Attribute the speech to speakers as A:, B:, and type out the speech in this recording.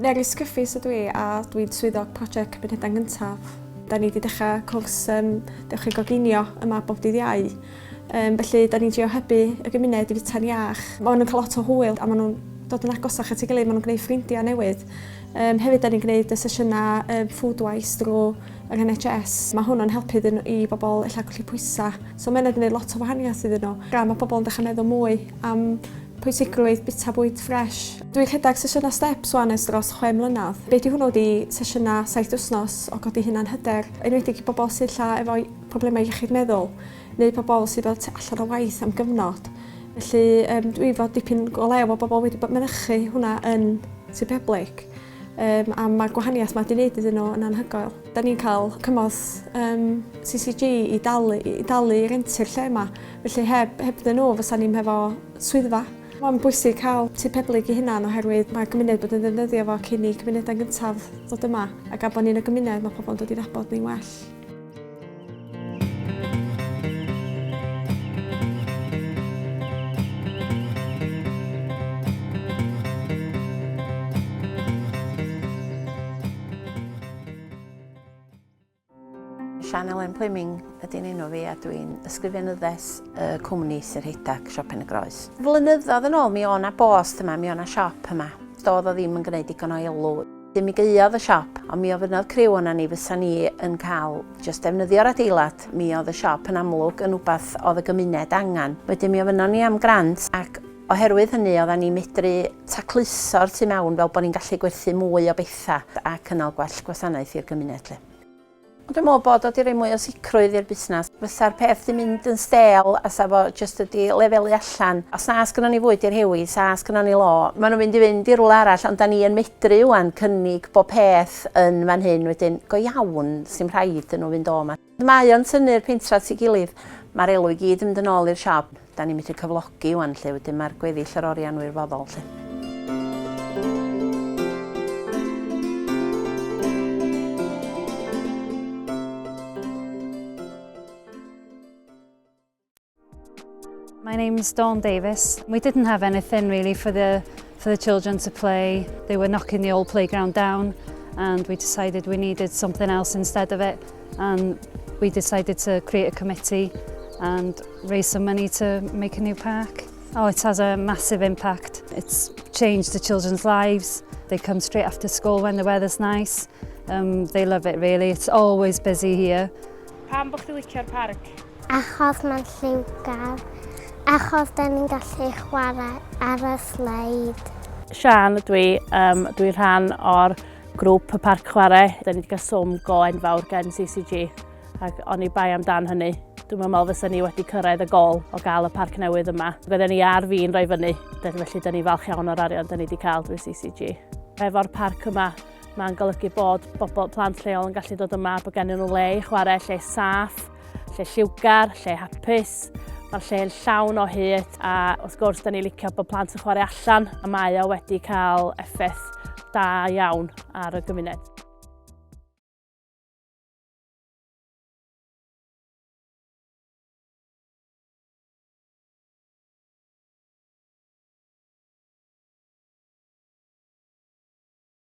A: Nerys cyffus ydw I a dwi'n swyddog prosiect cymunedau'n gyntaf. Da ni wedi dechrau cwrs Dewch i Goginio yma bob dydd Iau. Felly, da ni'n trio hybu y gymuned i fita'n iach. Maen nhw'n cael lot o hwyl a maen nhw'n dod yn agosach at ei gilydd, maen nhw'n gwneud ffrindiau newydd. Hefyd, da ni'n gwneud y sesiynau foodwaith drwy yr NHS. Mae hwnnw'n helpu i bobl ella golli pwysau. So mae'n gwneud lot o wahaniaeth iddyn nhw. Gan mae pobl yn dechrau meddwl mwy am pwysigrwydd bita bwyd ffres. Dwi'n rhedeg sesiynau steps wan ers dros 6 mlynedd. Be di hwnnw di sesiynau 7 wythnos o godi hunan hyder. Enwedig i bobl sydd lla efo problemau iechyd meddwl neu pobl sydd bod allan o waith am gyfnod. Felly dwi fod dipyn o lew o bobl wedi bod mynychu hwnna yn Sir Public. A mae'r gwahaniaeth mae wedi gwneud iddyn nhw yn anhygoel. Da ni'n cael cymoedd CCG i dalu rentu'r lle yma. Felly heb dyn nhw fysa ni'n hefo swyddfa. Mae'n bwysig cael Sir Public i hunan oherwydd mae gymuned bod yn ddefnyddio fo cyn i gymunedau'n gyntaf ddod yma. Ac am bod ni'n y gymuned mae pobl yn dod i nabod ni'n well.
B: Wellbeing ydy'n enw fi a dwi'n ysgrifenyddes y cwmni sy'n rhedeg siop Pen-y-Groes. Flynyddoedd yn ôl mi o'na bost yma, mi o'na siop yma. Doedd o ddim yn gwneud digon o elw. Mi gaeodd y siop, ond mi ofynnodd criw yna ni fysa ni yn cael just defnyddio'r adeilad. Mi oedd y siop yn amlwg yn wbath oedd y gymuned angen. Wedyn mi ofynnon ni am grant ac oherwydd hynny oedden ni medru tacluso'r tu mewn fel bod ni'n gallu gwerthu mwy o bethau a cynnal gwell gwasanaeth i'r gymuned. Dwi'n meddwl bod o wedi rhoi mwy o sicrwydd i'r busnes. Fysa'r peth di mynd yn stêl a sa fo jyst ydi lefelu allan. Os na sgynnon ni fwyd i'r hewi, sa sgynnon ni lo. Maen nhw'n mynd i rwle arall, ond da ni yn medru wan cynnig bob peth yn fan hyn wedyn go iawn sy'n rhaid yn nhw fynd o yma. Mae o'n tynnu'r pentra at ei gilydd. Mae'r elw i gyd yn mynd yn ôl i'r siop. Da ni'n medru cyflogi wan lle wedyn mae'r gweddill yr oriau wirfoddol lle.
C: My name's Dawn Davis. We didn't have anything really for the children to play. They were knocking the old playground down and we decided we needed something else instead of it, and we decided to create a committee and raise some money to make a new park. Oh, it has a massive impact. It's changed the children's lives. They come straight after school when the weather's nice. They love it really. It's always busy here.
D: Pam bo chdi licio'r parc?
E: Achos mae'n lliwgar. Achos da ni'n gallu chwarae ar y sleid.
D: Sian ydw i, dwi'n rhan o'r grŵp y parc chwarae. Da ni wedi cael swm go enfawr gen CCG ac o'n i bai amdan hynny. Dwi'n meddwl fysa ni wedi cyrraedd y gol o gael y parc newydd yma. Bydden ni ar fi'n rhoi fyny, felly da ni falch iawn o'r arian da ni wedi cael drwy CCG. Efo'r parc yma, mae'n golygu bod plant lleol yn gallu dod yma, bod gennyn nhw le i chwarae, lle saff, lle lliwgar, lle hapus. Mae'r lle'n llawn o hyd a wrth gwrs da ni licio bod plant yn chwarae allan a mae o wedi cael effaith da iawn ar y gymuned.